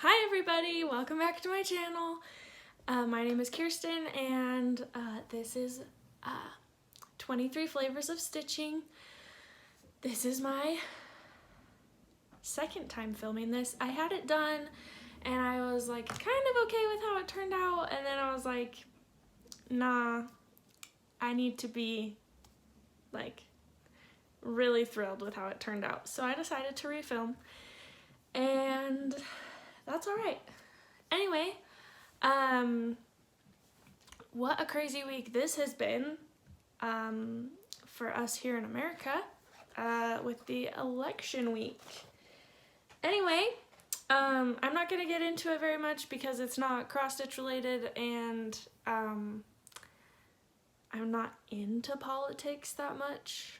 Hi everybody, welcome back to my channel. My name is Kirsten and this is 23 flavors of stitching. This is my second time filming this. I had it done and I was like kind of okay with how it turned out, and then I was like, nah, I need to be like really thrilled with how it turned out. So I decided to refilm, and that's all right. Anyway, what a crazy week this has been for us here in America with the election week. Anyway, I'm not going to get into it very much because it's not cross-stitch related, and I'm not into politics that much.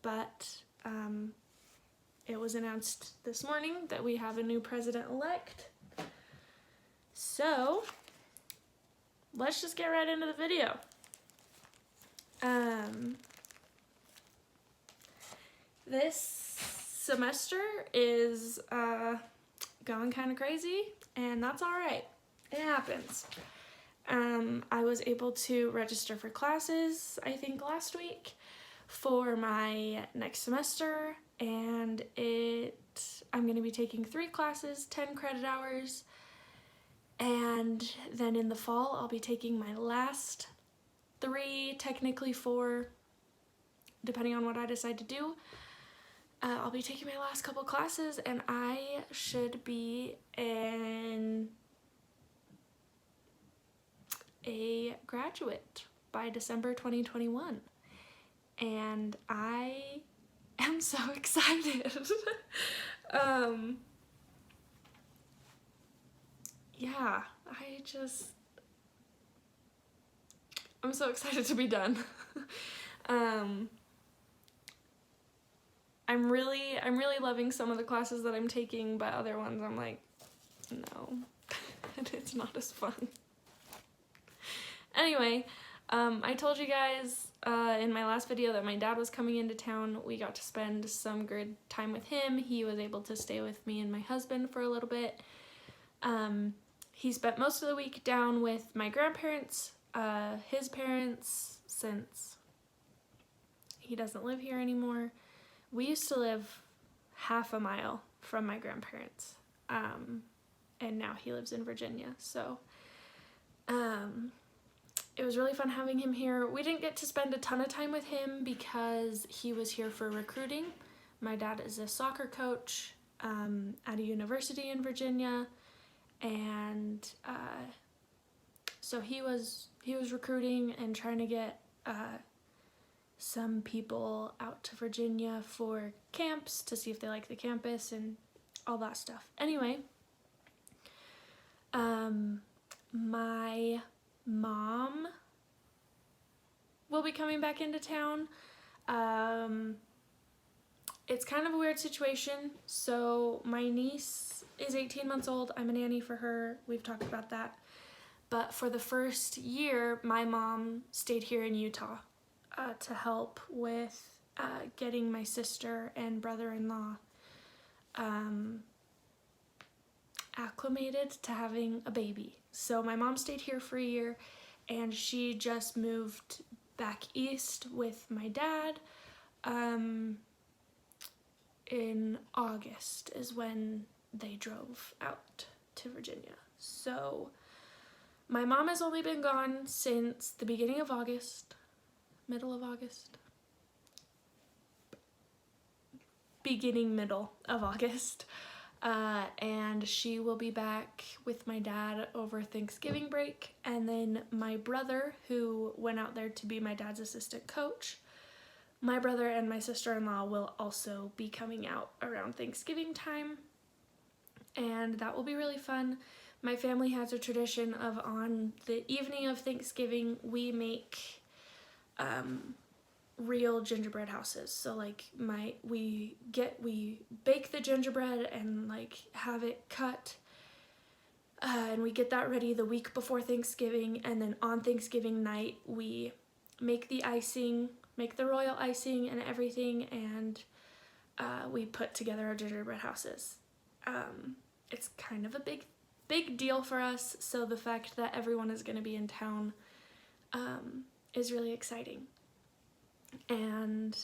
But it was announced this morning that we have a new president-elect. So let's just get right into the video. This semester is going kind of crazy, and that's all right. It happens. I was able to register for classes, I think last week, for my next semester, and I'm going to be taking 3 classes, 10 credit hours, and then in the fall I'll be taking my last 3, technically 4, depending on what I decide to do. I'll be taking my last couple classes, and I should be a graduate by December 2021. And I am so excited. Yeah, I'm so excited to be done. I'm really loving some of the classes that I'm taking, but other ones I'm like, no, it's not as fun. Anyway, I told you guys in my last video that my dad was coming into town. We got to spend some good time with him. He was able to stay with me and my husband for a little bit. He spent most of the week down with my grandparents, his parents, since he doesn't live here anymore. We used to live half a mile from my grandparents, and now he lives in Virginia, so it was really fun having him here. We didn't get to spend a ton of time with him because he was here for recruiting. My dad is a soccer coach at a university in Virginia, and so he was recruiting and trying to get some people out to Virginia for camps to see if they like the campus and all that stuff. Anyway, my mom will be coming back into town. It's kind of a weird situation. So my niece is 18 months old. I'm a nanny for her. We've talked about that. But for the first year, my mom stayed here in Utah to help with getting my sister and brother-in-law acclimated to having a baby. So my mom stayed here for a year, and she just moved back east with my dad in August is when they drove out to Virginia. So my mom has only been gone since the beginning of August, middle of August, middle of August. And she will be back with my dad over Thanksgiving break, and then my brother, who went out there to be my dad's assistant coach, my brother and my sister-in-law will also be coming out around Thanksgiving time, and that will be really fun. My family has a tradition of, on the evening of Thanksgiving, we make real gingerbread houses. So like we bake the gingerbread and like have it cut, and we get that ready the week before Thanksgiving, and then on Thanksgiving night we make the icing, make the royal icing and everything, and we put together our gingerbread houses. It's kind of a big deal for us, so the fact that everyone is going to be in town is really exciting. And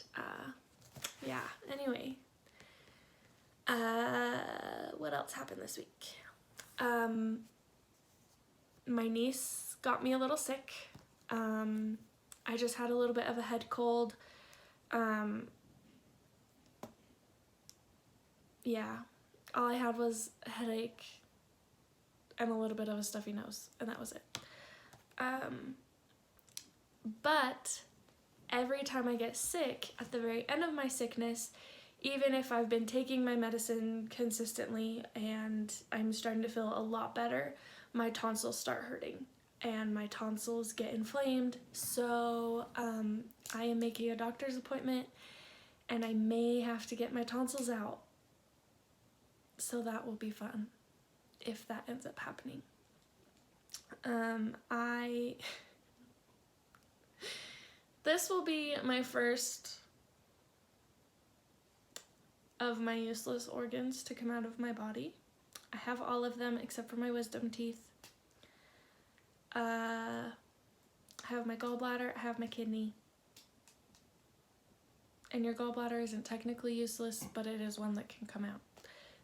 yeah, anyway, what else happened this week? My niece got me a little sick. I just had a little bit of a head cold. Yeah, all I had was a headache and a little bit of a stuffy nose, and that was it. But every time I get sick, at the very end of my sickness, even if I've been taking my medicine consistently and I'm starting to feel a lot better, my tonsils start hurting and my tonsils get inflamed. So I am making a doctor's appointment and I may have to get my tonsils out. So that will be fun if that ends up happening. This will be my first of my useless organs to come out of my body. I have all of them except for my wisdom teeth. I have my gallbladder, I have my kidney. And your gallbladder isn't technically useless, but it is one that can come out.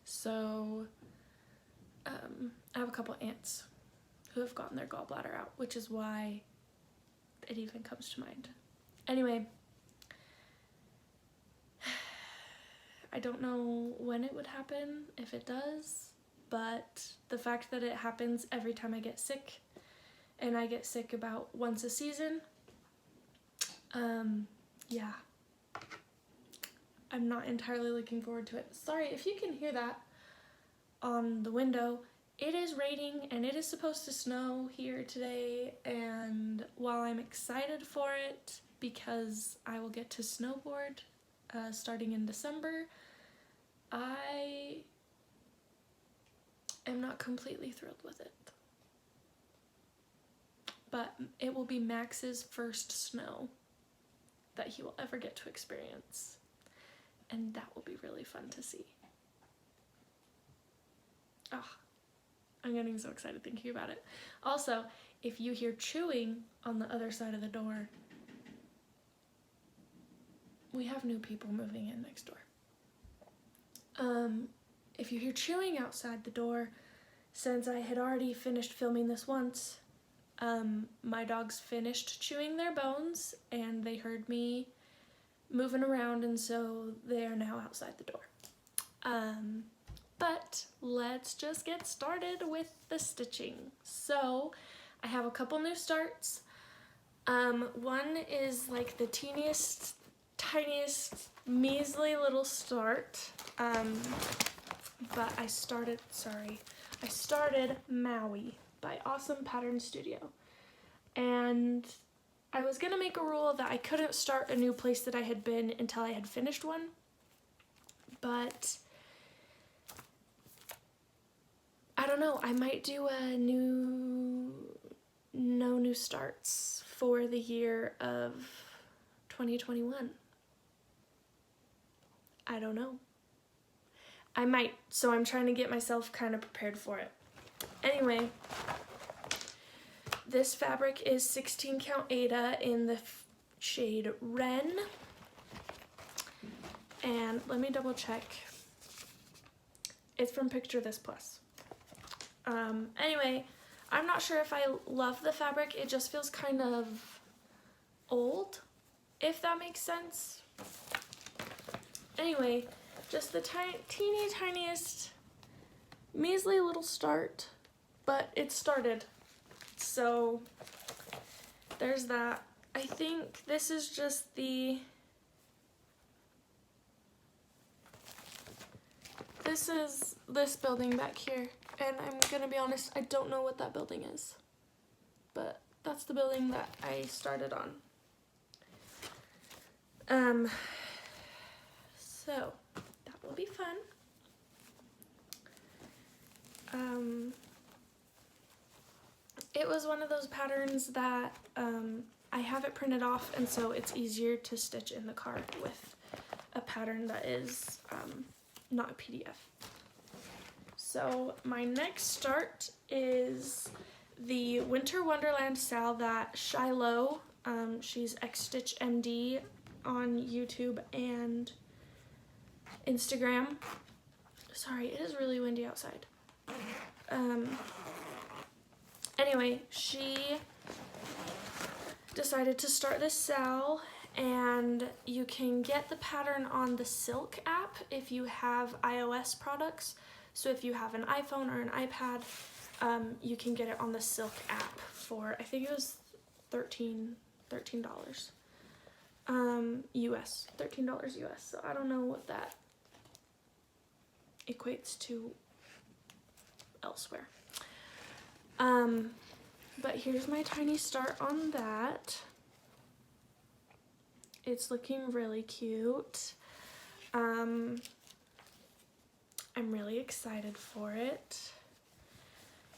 So I have a couple aunts who have gotten their gallbladder out, which is why it even comes to mind. Anyway, I don't know when it would happen, if it does, but the fact that it happens every time I get sick, and I get sick about once a season, yeah, I'm not entirely looking forward to it. Sorry if you can hear that on the window. It is raining and it is supposed to snow here today, and while I'm excited for it because I will get to snowboard starting in December, I am not completely thrilled with it. But it will be Max's first snow that he will ever get to experience, and that will be really fun to see. Oh, I'm getting so excited thinking about it. Also, if you hear chewing on the other side of the door, we have new people moving in next door. If you hear chewing outside the door, since I had already finished filming this once, my dogs finished chewing their bones and they heard me moving around, and so they are now outside the door. But let's just get started with the stitching. So I have a couple new starts. One is like the teeniest, tiniest, measly little start. But I started Maui by AwesomePatternStudio. And I was gonna make a rule that I couldn't start a new place that I had been until I had finished one. But I don't know, I might do a no new starts for the year of 2021. I don't know. I might, so I'm trying to get myself kind of prepared for it. Anyway, this fabric is 16 count Aida in the shade Wren. And let me double check. It's from Picture This Plus. Anyway, I'm not sure if I love the fabric. It just feels kind of old, if that makes sense. Anyway, just the teeny tiniest, measly little start, but it started. So there's that. I think this is just this is this building back here. And I'm gonna be honest, I don't know what that building is, but that's the building that I started on. So that will be fun. It was one of those patterns that I have it printed off, and so it's easier to stitch in the car with a pattern that is not a PDF. So my next start is the Winter Wonderland Sal that Shiloh, she's Xstitchmd on YouTube and Instagram. Sorry, it is really windy outside. Anyway, she decided to start this Sal, and you can get the pattern on the Silk app if you have iOS products. So if you have an iPhone or an iPad, you can get it on the Silk app for, I think it was $13 US, $13 US. So I don't know what that equates to elsewhere. But here's my tiny start on that. It's looking really cute. I'm really excited for it.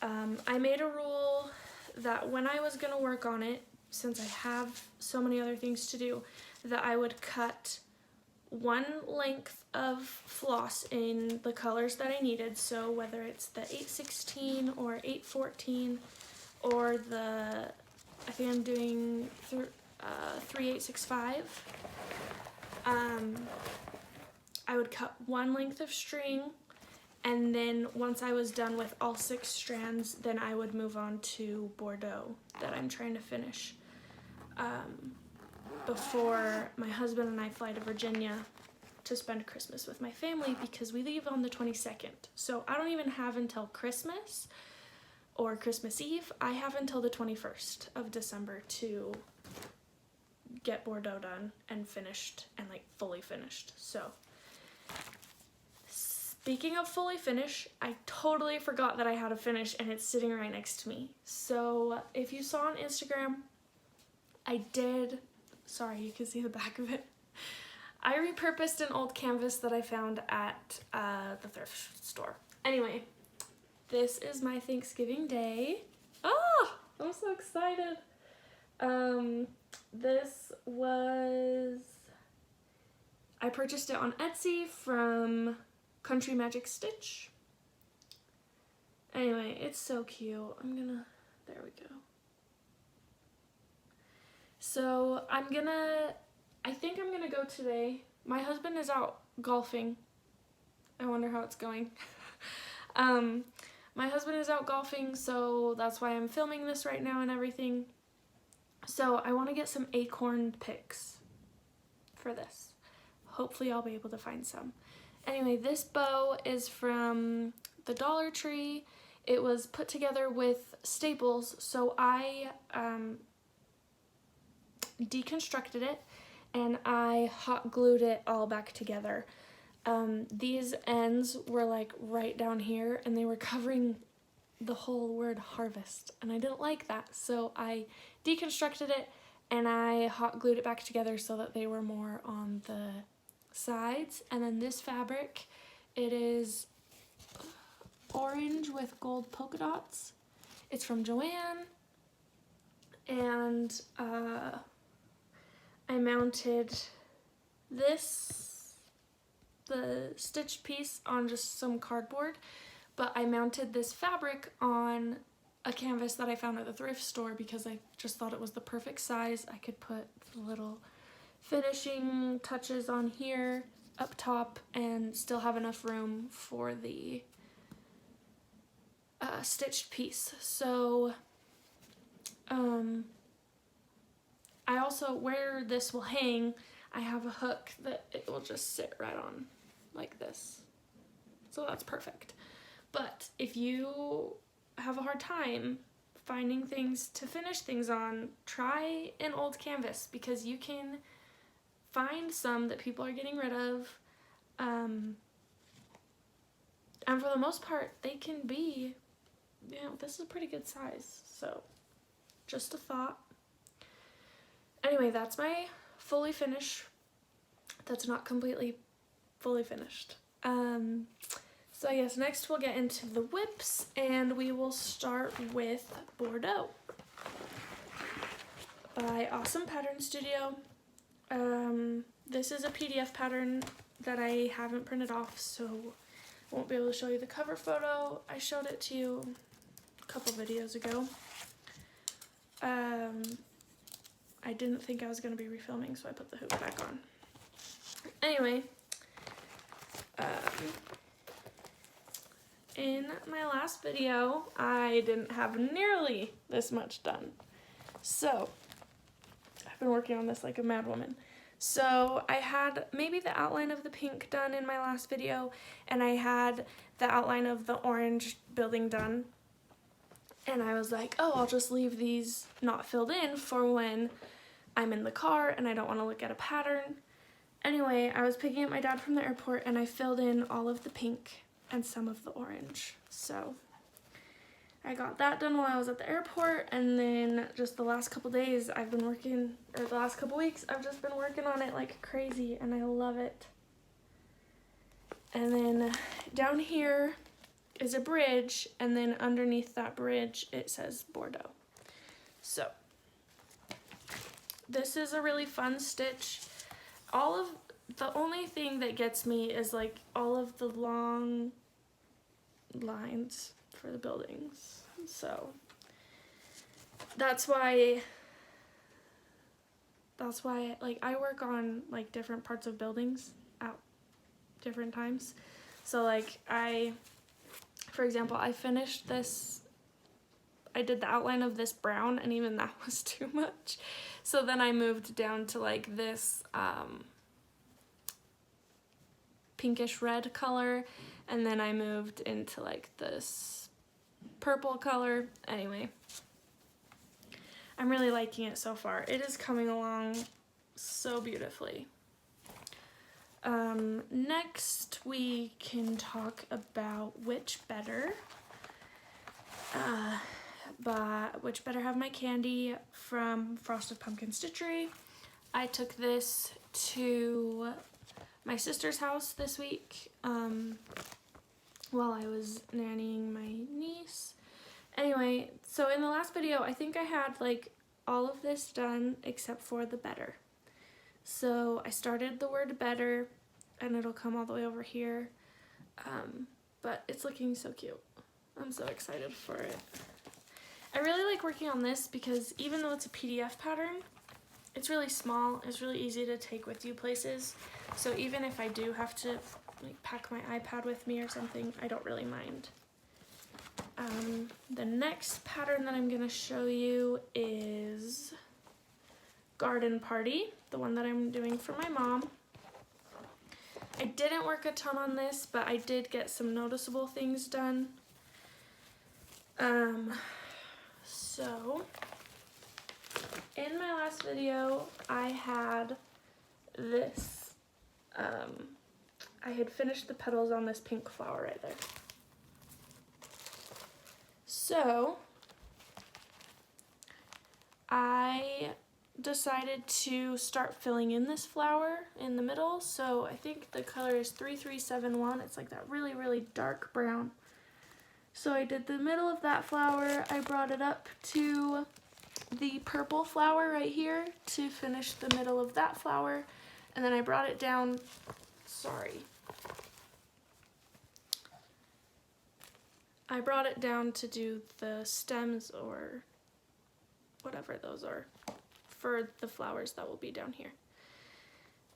I made a rule that when I was gonna work on it, since I have so many other things to do, that I would cut one length of floss in the colors that I needed. So whether it's the 816 or 814 or the, I think I'm doing 3865, I would cut one length of string, and then once I was done with all 6 strands, then I would move on to Bordeaux that I'm trying to finish before my husband and I fly to Virginia to spend Christmas with my family, because we leave on the 22nd. So I don't even have until Christmas or Christmas Eve. I have until the 21st of December to get Bordeaux done and finished, and like fully finished. So speaking of fully finished, I totally forgot that I had a finish, and it's sitting right next to me. So if you saw on Instagram, I did, sorry, you can see the back of it. I repurposed an old canvas that I found at the thrift store. Anyway, this is my Thanksgiving Day. Oh, I'm so excited. This was, I purchased it on Etsy from CountryMagicStitch. Anyway, it's so cute. There we go. So I think I'm gonna go today. My husband is out golfing. I wonder how it's going. My husband is out golfing, so that's why I'm filming this right now and everything. So I want to get some acorn picks for this. Hopefully I'll be able to find some. Anyway, this bow is from the Dollar Tree. It was put together with staples, so I deconstructed it and I hot glued it all back together. These ends were like right down here, and they were covering the whole word harvest, and I didn't like that, so I deconstructed it and I hot glued it back together so that they were more on the sides. And then this fabric, it is orange with gold polka dots. It's from Joann, and I mounted the stitch piece on just some cardboard, but I mounted this fabric on a canvas that I found at the thrift store because I just thought it was the perfect size. I could put the little finishing touches on here up top and still have enough room for the stitched piece. So I also, where this will hang, I have a hook that it will just sit right on like this. So that's perfect. But if you have a hard time finding things to finish things on, try an old canvas, because you can find some that people are getting rid of. And for the most part, they can be, you know, this is a pretty good size. So just a thought. Anyway, that's my fully finished. That's not completely fully finished. So yes, next we'll get into the WIPS, and we will start with Bordeaux by AwesomePatternStudio. This is a PDF pattern that I haven't printed off, so I won't be able to show you the cover photo. I showed it to you a couple videos ago. I didn't think I was going to be refilming, so I put the hoop back on. Anyway, in my last video, I didn't have nearly this much done. So, I've been working on this like a mad woman. So, I had maybe the outline of the pink done in my last video, and I had the outline of the orange building done. And I was like, oh, I'll just leave these not filled in for when I'm in the car and I don't want to look at a pattern. Anyway, I was picking up my dad from the airport and I filled in all of the pink and some of the orange. So I got that done while I was at the airport, and then just the last couple days I've been working, or the last couple weeks, I've just been working on it like crazy and I love it. And then down here is a bridge, and then underneath that bridge it says Bordeaux. So this is a really fun stitch. The only thing that gets me is like all of the long lines for the buildings. So that's why like I work on like different parts of buildings at different times. So like for example, I finished this, I did the outline of this brown, and even that was too much. So then I moved down to like this pinkish red color, and then I moved into like this purple color. Anyway, I'm really liking it so far. It is coming along so beautifully. Next we can talk about Which Better. Which Better have my candy from Frosted Pumpkin Stitchery. I took this to my sister's house this week while I was nannying my niece. Anyway, so in the last video I think I had like all of this done except for the better. So I started the word better, and it'll come all the way over here, but it's looking so cute. I'm so excited for it. I really like working on this because even though it's a PDF pattern, it's really small, it's really easy to take with you places. So even if I do have to like pack my iPad with me or something, I don't really mind. The next pattern that I'm gonna show you is Garden Party, the one that I'm doing for my mom. I didn't work a ton on this, but I did get some noticeable things done. So in my last video I had this, I had finished the petals on this pink flower right there. So I decided to start filling in this flower in the middle. So I think the color is 3371. It's like that really, really dark brown. So I did the middle of that flower. I brought it up to the purple flower right here to finish the middle of that flower. And then I brought it down, I brought it down to do the stems or whatever those are for the flowers that will be down here.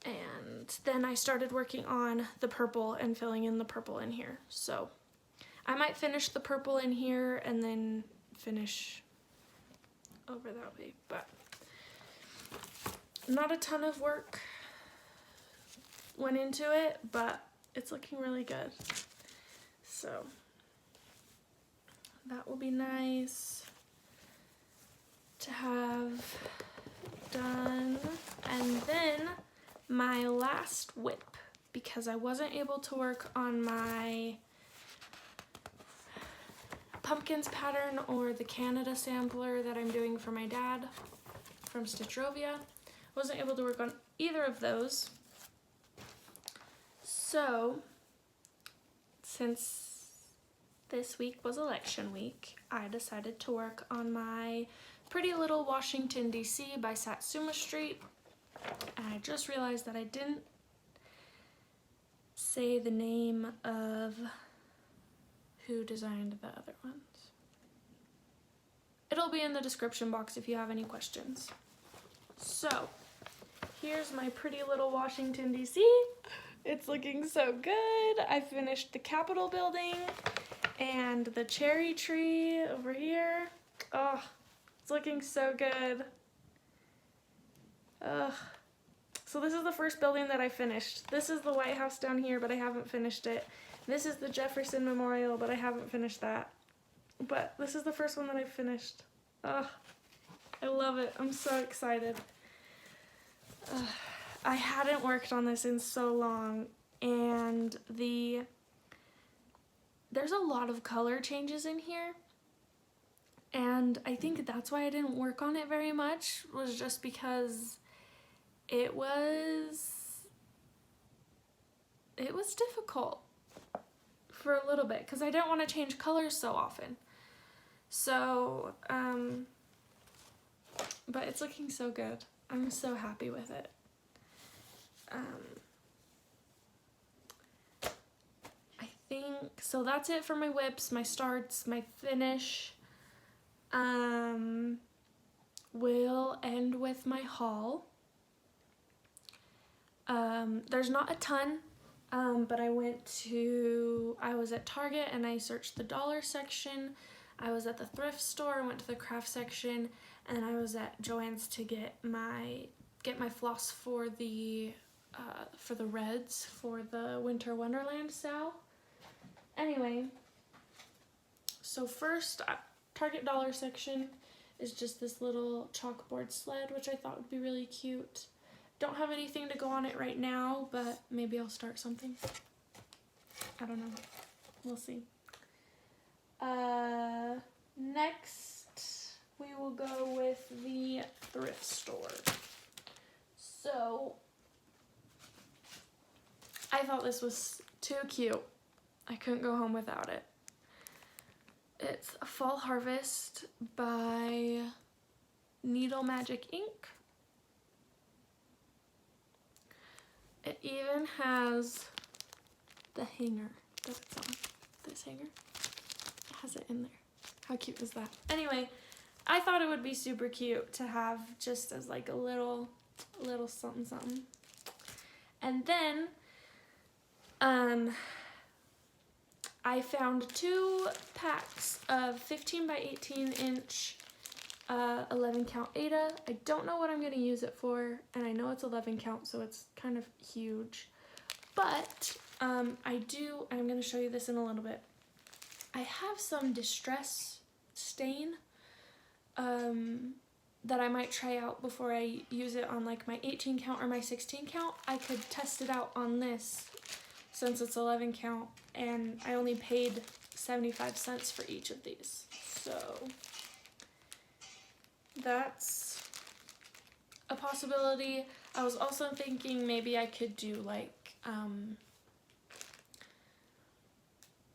And then I started working on the purple and filling in the purple in here. So I might finish the purple in here and then finish over that way, but not a ton of work went into it, but it's looking really good. So that will be nice to have done. And then my last whip, because I wasn't able to work on my pumpkins pattern or the Canada sampler that I'm doing for my dad from Stitchrovia. Wasn't able to work on either of those. So since this week was election week, I decided to work on my Pretty Little Washington DC by Satsuma Street. And I just realized that I didn't say the name of who designed the other ones. It'll be in the description box if you have any questions. So, here's my pretty little Washington, D.C. It's looking so good. I finished the Capitol building and the cherry tree over here. Oh, it's looking so good. So this is the first building that I finished. This is the White House down here, but I haven't finished it. This is the Jefferson Memorial, but I haven't finished that. But this is the first one that I finished. I love it. I'm so excited. I hadn't worked on this in so long, and there's a lot of color changes in here, and I think that's why I didn't work on it very much, was just because it was difficult for a little bit, because I didn't want to change colors so often. So, but it's looking so good. I'm so happy with it. I think, so that's it for my WIPS, my starts, my finish. We'll end with my haul. There's not a ton, but I was at Target and I searched the dollar section. I was at the thrift store, went to the craft section, and I was at Joann's to get my floss for the reds for the Winter Wonderland sale. Anyway, so first, Target dollar section is just this little chalkboard sled, which I thought would be really cute. Don't have anything to go on it right now, but maybe I'll start something. I don't know. We'll see. Next, we will go with the thrift store. So, I thought this was too cute. I couldn't go home without it. It's Fall Harvest by Needle Magic Ink. It even has the hanger that it's on. This hanger. It has it in there. How cute is that? Anyway, I thought it would be super cute to have just as like a little something something. And then I found 2 packs of 15 by 18 inch 11 count Aida. I don't know what I'm going to use it for, and I know it's 11 count, so it's kind of huge. But I'm going to show you this in a little bit. I have some distress stain that I might try out before I use it on like my 18 count or my 16 count. I could test it out on this since it's 11 count, and I only paid 75 cents for each of these. So that's a possibility. I was also thinking maybe I could do like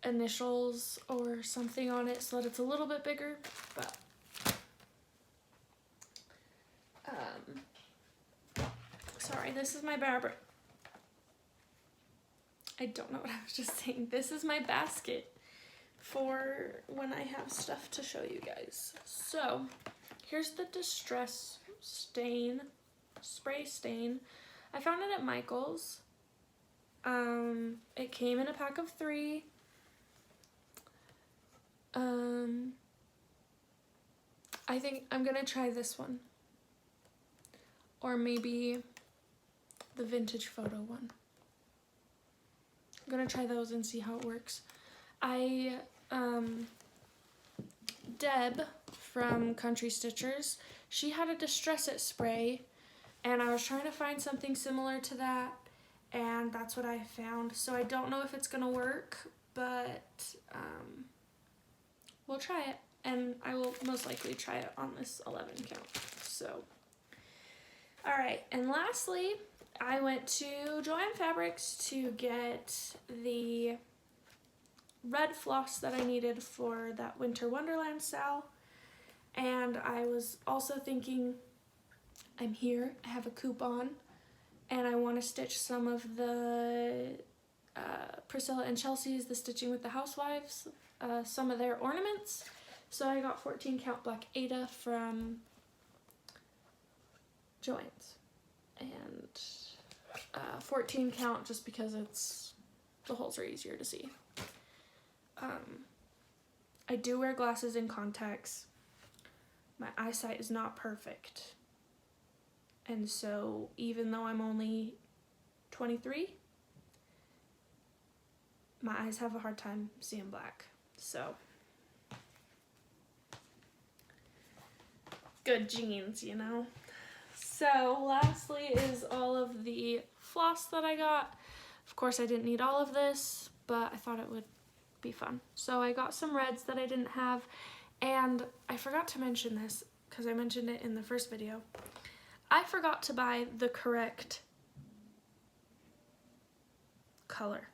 initials or something on it so that it's a little bit bigger, but sorry, this is my barber. I don't know what I was just saying. This is my basket for when I have stuff to show you guys. So here's the distress stain, spray stain. I found it at Michael's. It came in a pack of 3. I think I'm gonna try this one, or maybe the vintage photo one. I'm gonna try those and see how it works. Deb from Country Stitchers, she had a Distress It spray, and I was trying to find something similar to that, and that's what I found. So I don't know if it's gonna work, but we'll try it, and I will most likely try it on this 11 count. So, all right, and lastly, I went to Joann Fabrics to get the red floss that I needed for that Winter Wonderland sale, and I was also thinking, I'm here, I have a coupon, and I want to stitch some of the Priscilla and Chelsea's The Stitching with the Housewives, some of their ornaments. So I got 14 count Black Ada from Joann's, and 14 count just because the holes are easier to see. I do wear glasses and contacts. My eyesight is not perfect, and so even though I'm only 23, my eyes have a hard time seeing black. So good genes, you know. So lastly is all of the floss that I got. Of course I didn't need all of this, but I thought it would be fun. So I got some reds that I didn't have, and I forgot to mention this because I mentioned it in the first video. I forgot to buy the correct color.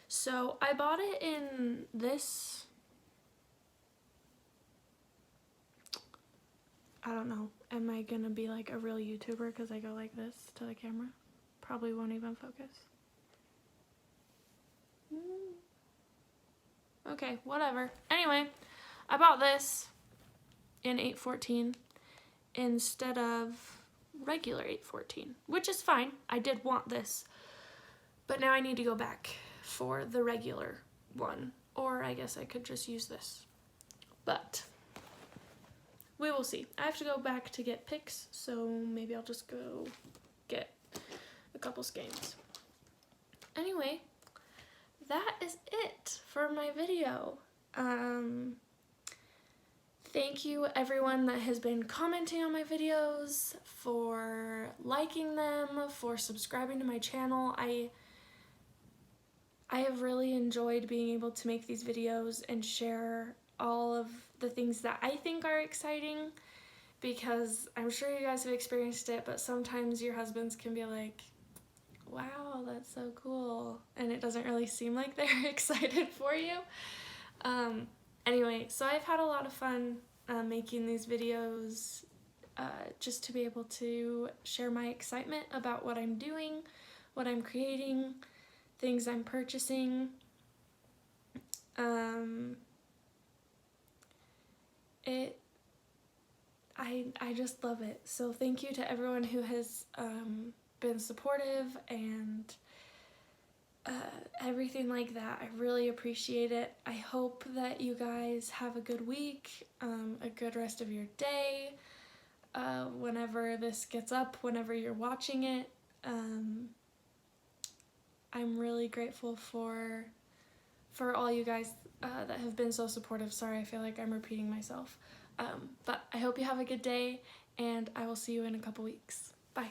So I bought it in this, I don't know, am I gonna be like a real YouTuber because I go like this to the camera? Probably won't even focus. Okay, whatever. Anyway, I bought this in 814 instead of regular 814, which is fine. I did want this, but now I need to go back for the regular one, or I guess I could just use this, but we will see. I have to go back to get picks, so maybe I'll just go get a couple skeins. Anyway, that is it for my video. Thank you everyone that has been commenting on my videos, for liking them, for subscribing to my channel. I have really enjoyed being able to make these videos and share all of the things that I think are exciting, because I'm sure you guys have experienced it, but sometimes your husbands can be like, wow, that's so cool, and it doesn't really seem like they're excited for you. Anyway, so I've had a lot of fun making these videos, just to be able to share my excitement about what I'm doing, what I'm creating, things I'm purchasing. I just love it. So thank you to everyone who has been supportive and everything like that. I really appreciate it. I hope that you guys have a good week, a good rest of your day, whenever this gets up, whenever you're watching it. I'm really grateful for all you guys that have been so supportive. Sorry, I feel like I'm repeating myself. But I hope you have a good day, and I will see you in a couple weeks. Bye.